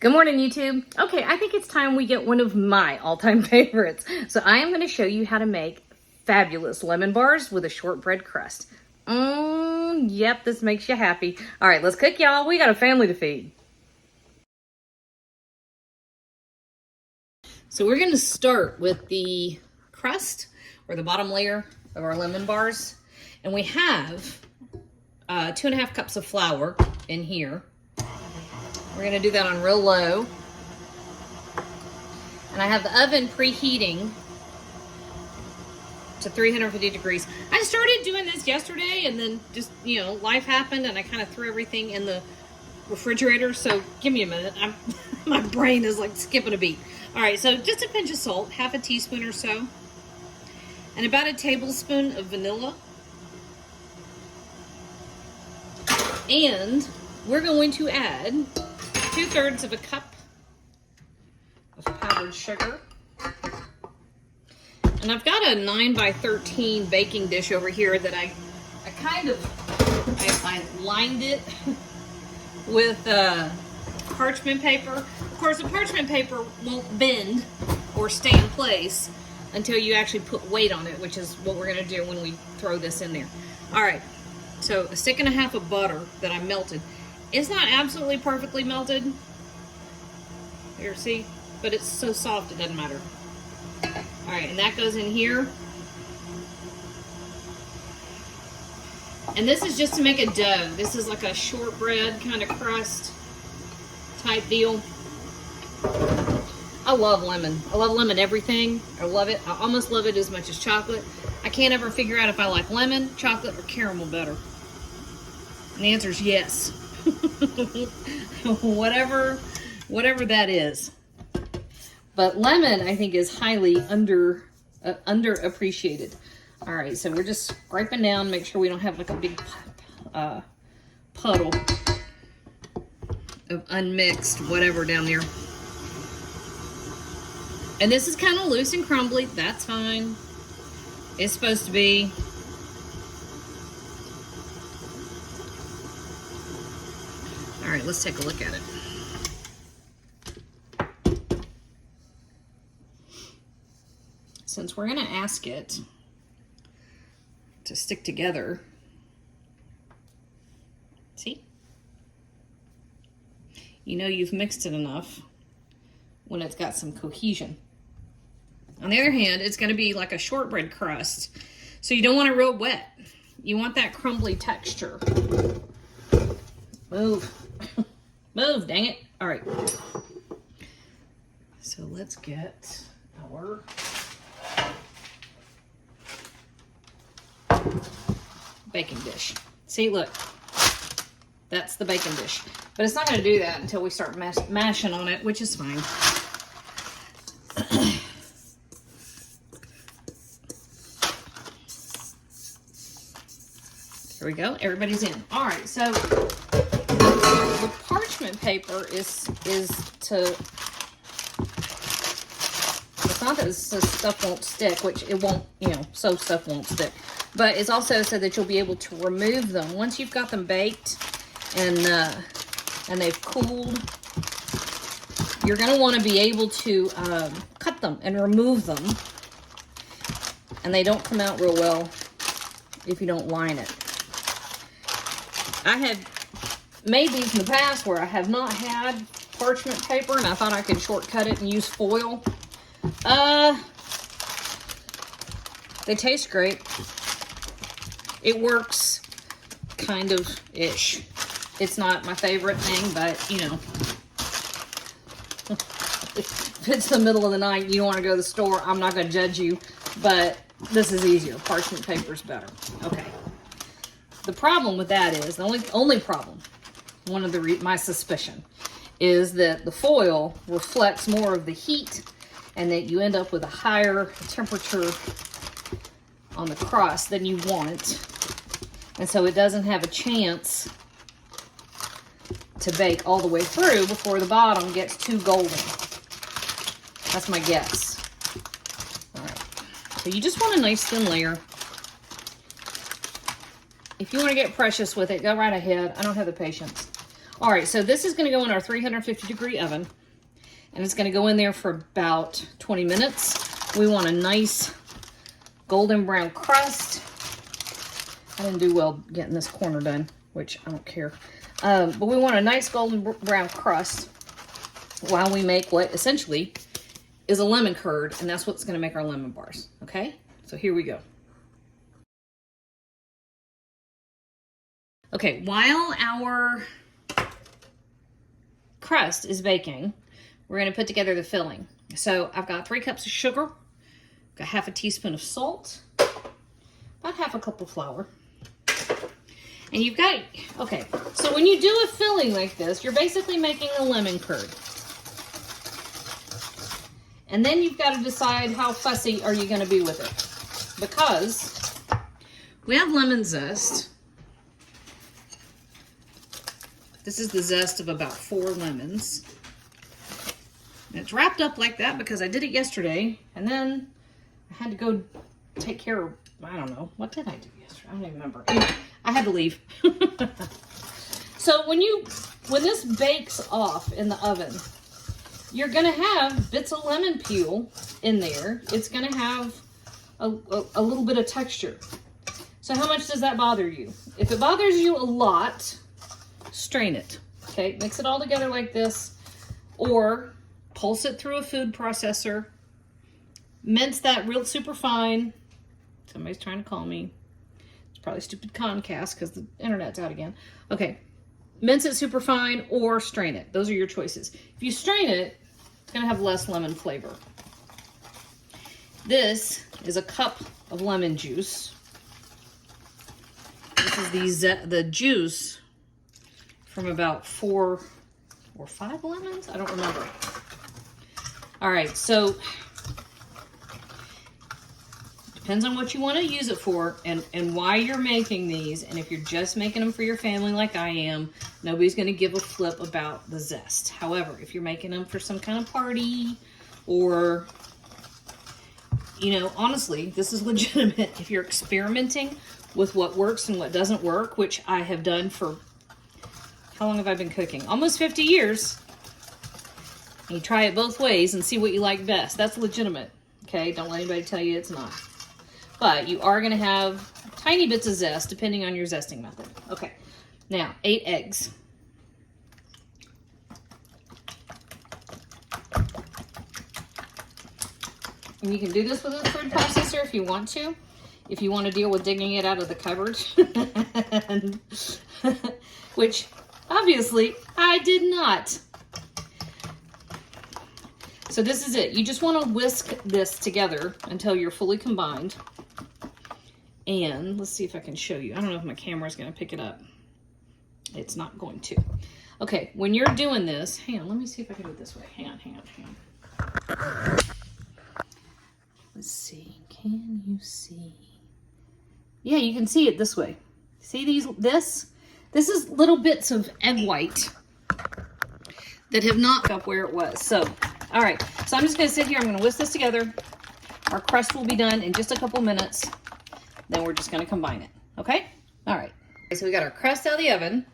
Good morning, YouTube. Okay, I think it's time we get one of my all-time favorites. So I am going to show you how to make fabulous lemon bars with a shortbread crust. Yep, this makes you happy. All right, let's cook, y'all. We got a family to feed. So we're going to start with the crust, or the bottom layer of our lemon bars. And we have 2.5 cups of flour in here. We're going to do that on real low. And I have the oven preheating to 350 degrees. I started doing this yesterday and then just, life happened and I kind of threw everything in the refrigerator. So give me a minute. My brain is like skipping a beat. All right, so just a pinch of salt, half a teaspoon or so. And about a tablespoon of vanilla. And we're going to add 2/3 of a cup of powdered sugar. And I've got a 9x13 baking dish over here that I lined it with parchment paper. Of course, the parchment paper won't bend or stay in place until you actually put weight on it, which is what we're going to do when we throw this in there. All right, so 1.5 sticks of butter that I melted. It's not absolutely perfectly melted. Here, see? But it's so soft it doesn't matter. All right, and that goes in here. And this is just to make a dough. This is like a shortbread kind of crust type deal. I love lemon. I love lemon everything. I love it. I almost love it as much as chocolate. I can't ever figure out if I like lemon, chocolate, or caramel better. And the answer is yes. whatever that is. But lemon, I think, is highly underappreciated. All right, so we're just scraping down, make sure we don't have like a big puddle of unmixed whatever down there. And this is kind of loose and crumbly. That's fine. It's supposed to be. All right, let's take a look at it. Since we're gonna ask it to stick together, see? You've mixed it enough when it's got some cohesion. On the other hand, it's gonna be like a shortbread crust, so you don't want it real wet. You want that crumbly texture. Move. Move, dang it. All right. So let's get our baking dish. See, look. That's the baking dish. But it's not going to do that until we start mashing on it, which is fine. Here we go. Everybody's in. All right, so the parchment paper is to, it's not that so stuff won't stick, which it won't, so stuff won't stick, but it's also so that you'll be able to remove them once you've got them baked and they've cooled. You're going to want to be able to cut them and remove them, and they don't come out real well if you don't line it. I have made these in the past where I have not had parchment paper and I thought I could shortcut it and use foil. They taste great. It works kind of ish. It's not my favorite thing, but if it's the middle of the night and you don't want to go to the store, I'm not going to judge you, but this is easier. Parchment paper is better. Okay. The problem with that is, the only problem, one of my suspicion, is that the foil reflects more of the heat and that you end up with a higher temperature on the crust than you want. And so it doesn't have a chance to bake all the way through before the bottom gets too golden. That's my guess. All right. So you just want a nice thin layer. If you want to get precious with it, go right ahead. I don't have the patience. All right, so this is going to go in our 350-degree oven, and it's going to go in there for about 20 minutes. We want a nice golden brown crust. I didn't do well getting this corner done, which I don't care. But we want a nice golden brown crust while we make what essentially is a lemon curd, and that's what's going to make our lemon bars. Okay, so here we go. Okay, while our crust is baking, we're going to put together the filling. So I've got 3 cups of sugar, got half a teaspoon of salt, about half a cup of flour. And you've got, okay, so when you do a filling like this, you're basically making a lemon curd. And then you've got to decide how fussy are you going to be with it. Because we have lemon zest. This is the zest of about 4 lemons. And it's wrapped up like that because I did it yesterday. And then I had to go take care of, I don't know, what did I do yesterday? I don't even remember. Anyway, I had to leave. So when this bakes off in the oven, you're gonna have bits of lemon peel in there. It's gonna have a little bit of texture. So how much does that bother you? If it bothers you a lot, strain it. Okay, mix it all together like this, or pulse it through a food processor. Mince that real super fine. Somebody's trying to call me. It's probably stupid Comcast because the internet's out again. Okay, mince it super fine or strain it. Those are your choices. If you strain it, it's going to have less lemon flavor. This is a cup of lemon juice. This is the juice from about 4 or 5 lemons. I don't remember. All right, so depends on what you want to use it for and why you're making these. And if you're just making them for your family like I am, nobody's going to give a flip about the zest. However, if you're making them for some kind of party or, you know, honestly, this is legitimate. If you're experimenting with what works and what doesn't work, which I have done for, how long have I been cooking? Almost 50 years. And you try it both ways and see what you like best. That's legitimate. Okay, don't let anybody tell you it's not. But you are going to have tiny bits of zest depending on your zesting method. Okay, now 8 eggs. And you can do this with a food processor if you want to. If you want to deal with digging it out of the cupboard. Which, obviously, I did not. So this is it. You just want to whisk this together until you're fully combined. And let's see if I can show you. I don't know if my camera is going to pick it up. It's not going to. Okay, when you're doing this, hang on, let me see if I can do it this way. Hang on. Let's see. Can you see? Yeah, you can see it this way. See this? This is little bits of egg white that have not up where it was. So, all right. So I'm just going to sit here. I'm going to whisk this together. Our crust will be done in just a couple minutes. Then we're just going to combine it. Okay? All right. So we got our crust out of the oven.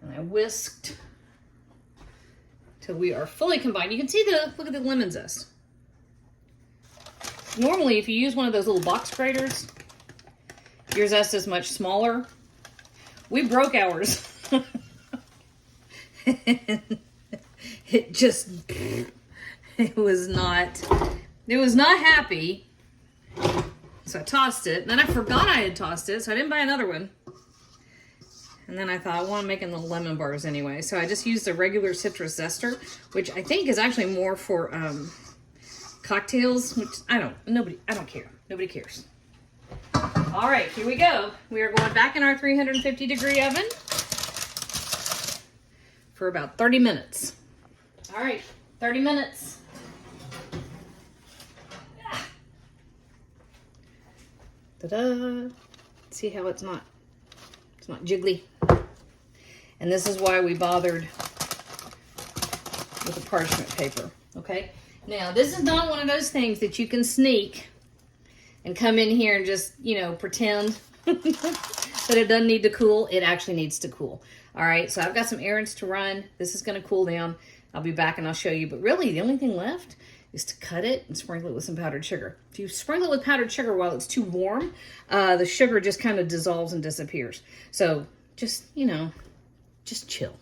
And I whisked till we are fully combined. You can see look at the lemon zest. Normally, if you use one of those little box graters, your zest is much smaller. We broke ours. It just, it was not happy. So I tossed it. Then I forgot I had tossed it, so I didn't buy another one. And then I thought, well, I'm making the lemon bars anyway. So I just used a regular citrus zester, which I think is actually more for cocktails, which I don't care. Nobody cares. All right, here we go. We are going back in our 350-degree oven for about 30 minutes. All right, 30 minutes. Ta-da! See how it's not jiggly. And this is why we bothered with the parchment paper, okay? Now, this is not one of those things that you can sneak and come in here and just, you know, pretend that it doesn't need to cool. It actually needs to cool. All right, so I've got some errands to run. This is going to cool down. I'll be back and I'll show you. But really, the only thing left is to cut it and sprinkle it with some powdered sugar. If you sprinkle it with powdered sugar while it's too warm, the sugar just kind of dissolves and disappears. So just, you know, just chill.